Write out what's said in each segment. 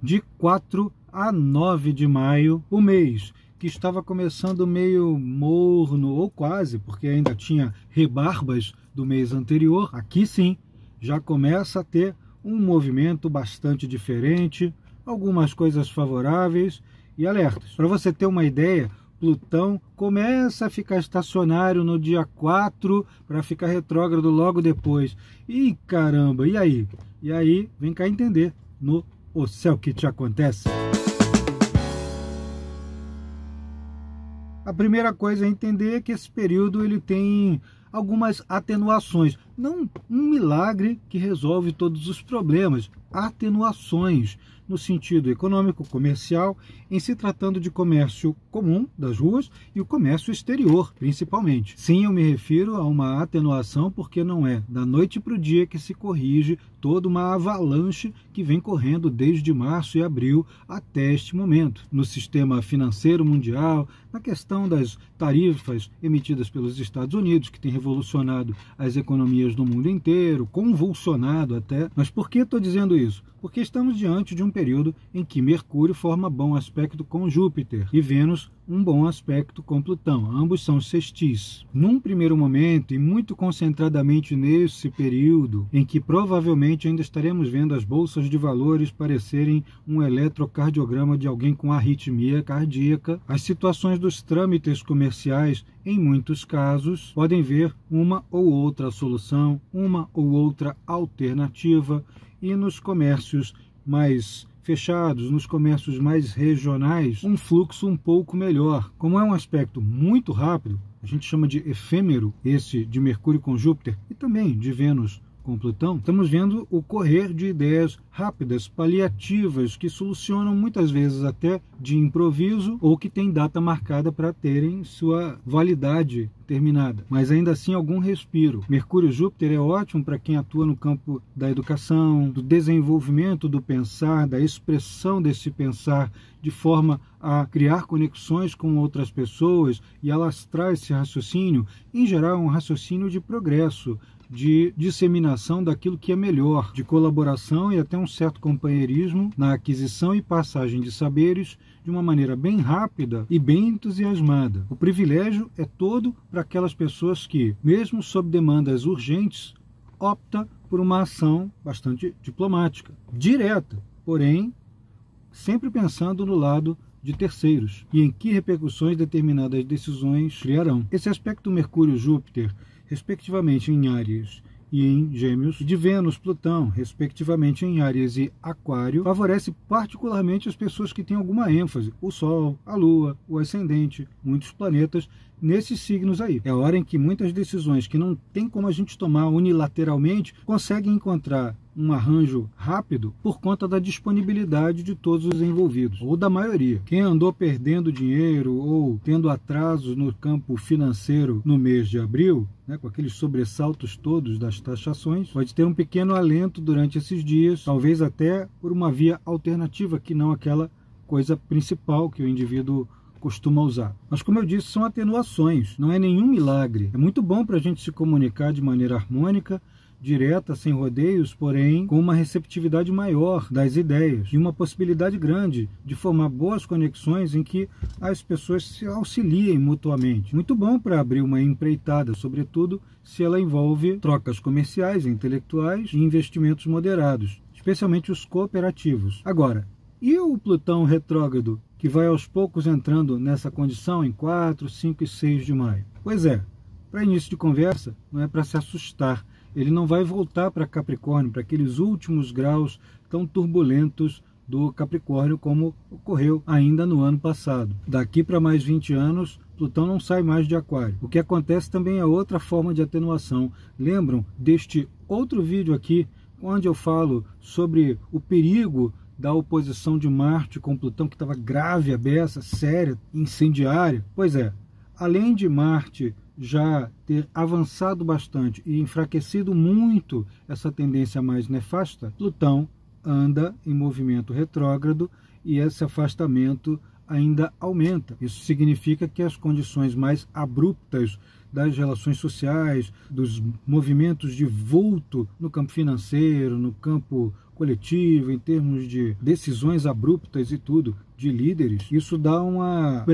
de 4 a 9 de maio, o mês que estava começando meio morno, ou quase, porque ainda tinha rebarbas do mês anterior, aqui sim, já começa a ter um movimento bastante diferente, algumas coisas favoráveis e alertas. Para você ter uma ideia, Plutão começa a ficar estacionário no dia 4 para ficar retrógrado logo depois. Ih, caramba, e aí? E aí, vem cá entender no O Céu Que Te Acontece. A primeira coisa a entender é que esse período ele tem algumas atenuações. Não um milagre que resolve todos os problemas, atenuações no sentido econômico, comercial, em se tratando de comércio comum das ruas e o comércio exterior, principalmente. Sim, eu me refiro a uma atenuação porque não é da noite para o dia que se corrige toda uma avalanche que vem correndo desde março e abril até este momento. No sistema financeiro mundial, na questão das tarifas emitidas pelos Estados Unidos, que tem revolucionado as economias do mundo inteiro, convulsionado até. Mas por que estou dizendo isso? Porque estamos diante de um período em que Mercúrio forma bom aspecto com Júpiter e Vênus um bom aspecto com Plutão. Ambos são sextis. Num primeiro momento, e muito concentradamente nesse período, em que provavelmente ainda estaremos vendo as bolsas de valores parecerem um eletrocardiograma de alguém com arritmia cardíaca, as situações dos trâmites comerciais, em muitos casos, podem ver uma ou outra solução, uma ou outra alternativa, e nos comércios mais fechados, nos comércios mais regionais, um fluxo um pouco melhor. Como é um aspecto muito rápido, a gente chama de efêmero, esse de Mercúrio com Júpiter, e também de Vênus com Plutão, estamos vendo o correr de ideias rápidas, paliativas, que solucionam muitas vezes até de improviso ou que tem data marcada para terem sua validade terminada, mas ainda assim algum respiro. Mercúrio e Júpiter é ótimo para quem atua no campo da educação, do desenvolvimento do pensar, da expressão desse pensar de forma a criar conexões com outras pessoas e alastrar esse raciocínio, em geral um raciocínio de progresso, de disseminação daquilo que é melhor, de colaboração e até um certo companheirismo na aquisição e passagem de saberes de uma maneira bem rápida e bem entusiasmada. O privilégio é todo para aquelas pessoas que, mesmo sob demandas urgentes, opta por uma ação bastante diplomática, direta, porém sempre pensando no lado de terceiros e em que repercussões determinadas decisões criarão. Esse aspecto Mercúrio-Júpiter, respectivamente em Áries e em Gêmeos, de Vênus, Plutão, respectivamente em Áries e Aquário, favorece particularmente as pessoas que têm alguma ênfase, o Sol, a Lua, o Ascendente, muitos planetas nesses signos aí. É a hora em que muitas decisões que não tem como a gente tomar unilateralmente conseguem encontrar um arranjo rápido por conta da disponibilidade de todos os envolvidos, ou da maioria. Quem andou perdendo dinheiro ou tendo atrasos no campo financeiro no mês de abril, com aqueles sobressaltos todos das taxações, pode ter um pequeno alento durante esses dias, talvez até por uma via alternativa que não aquela coisa principal que o indivíduo costuma usar. Mas como eu disse, são atenuações, não é nenhum milagre. É muito bom para a gente se comunicar de maneira harmônica, direta, sem rodeios, porém com uma receptividade maior das ideias e uma possibilidade grande de formar boas conexões em que as pessoas se auxiliem mutuamente. Muito bom para abrir uma empreitada, sobretudo se ela envolve trocas comerciais, intelectuais e investimentos moderados, especialmente os cooperativos. Agora, e o Plutão retrógrado, que vai aos poucos entrando nessa condição em 4, 5 e 6 de maio? Pois é, para início de conversa, não é para se assustar. Ele não vai voltar para Capricórnio, para aqueles últimos graus tão turbulentos do Capricórnio como ocorreu ainda no ano passado. Daqui para mais 20 anos, Plutão não sai mais de Aquário. O que acontece também é outra forma de atenuação. Lembram deste outro vídeo aqui, onde eu falo sobre o perigo da oposição de Marte com Plutão, que estava grave, a beça, séria, incendiária? Pois é, além de Marte já ter avançado bastante e enfraquecido muito essa tendência mais nefasta, Plutão anda em movimento retrógrado e esse afastamento ainda aumenta. Isso significa que as condições mais abruptas das relações sociais, dos movimentos de vulto no campo financeiro, no campo coletivo, em termos de decisões abruptas e tudo, de líderes, isso dá uma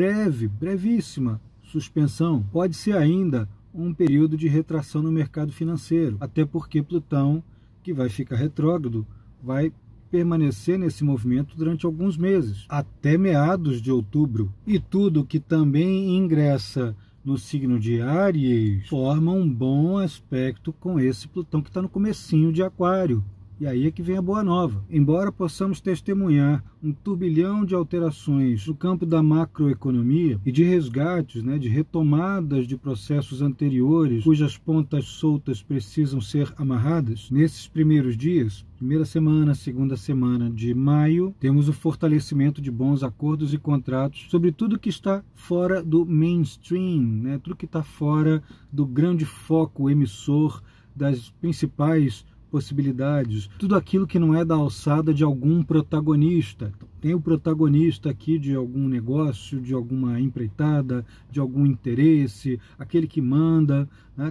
brevíssima suspensão. Pode ser ainda um período de retração no mercado financeiro, até porque Plutão, que vai ficar retrógrado, vai permanecer nesse movimento durante alguns meses, até meados de outubro. E tudo que também ingressa no signo de Áries forma um bom aspecto com esse Plutão que está no comecinho de Aquário. E aí é que vem a boa nova. Embora possamos testemunhar um turbilhão de alterações no campo da macroeconomia e de resgates, de retomadas de processos anteriores cujas pontas soltas precisam ser amarradas, nesses primeiros dias, primeira semana, segunda semana de maio, temos o fortalecimento de bons acordos e contratos sobre tudo que está fora do mainstream, tudo que está fora do grande foco emissor das principais possibilidades, tudo aquilo que não é da alçada de algum protagonista. Tem o protagonista aqui de algum negócio, de alguma empreitada, de algum interesse, aquele que manda,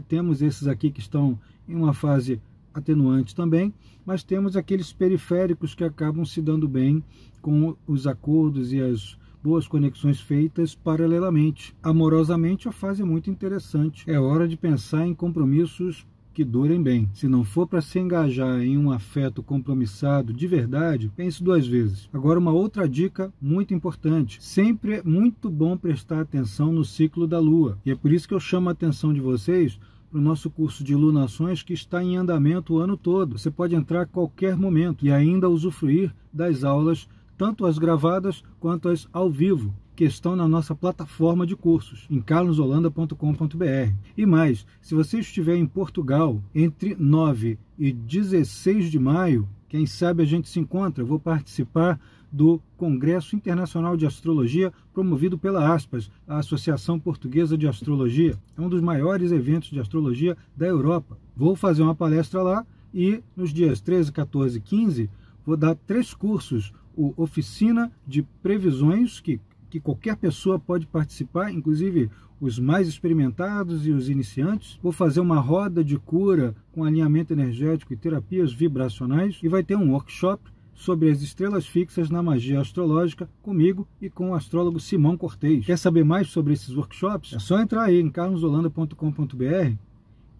Temos esses aqui que estão em uma fase atenuante também, mas temos aqueles periféricos que acabam se dando bem com os acordos e as boas conexões feitas paralelamente. Amorosamente, a fase é muito interessante. É hora de pensar em compromissos que durem bem. Se não for para se engajar em um afeto compromissado de verdade, pense duas vezes. Agora, uma outra dica muito importante. Sempre é muito bom prestar atenção no ciclo da Lua. E é por isso que eu chamo a atenção de vocês para o nosso curso de lunações que está em andamento o ano todo. Você pode entrar a qualquer momento e ainda usufruir das aulas, tanto as gravadas quanto as ao vivo, que estão na nossa plataforma de cursos, em carlosholanda.com.br. E mais, se você estiver em Portugal, entre 9 e 16 de maio, quem sabe a gente se encontra. Eu vou participar do Congresso Internacional de Astrologia, promovido pela ASPAS, a Associação Portuguesa de Astrologia. É um dos maiores eventos de astrologia da Europa. Vou fazer uma palestra lá e nos dias 13, 14 e 15 vou dar 3 cursos. O Oficina de Previsões, que qualquer pessoa pode participar, inclusive os mais experimentados e os iniciantes. Vou fazer uma roda de cura com alinhamento energético e terapias vibracionais. E vai ter um workshop sobre as estrelas fixas na magia astrológica comigo e com o astrólogo Simão Cortez. Quer saber mais sobre esses workshops? É só entrar aí em carlosholanda.com.br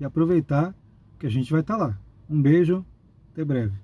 e aproveitar que a gente vai estar lá. Um beijo, até breve.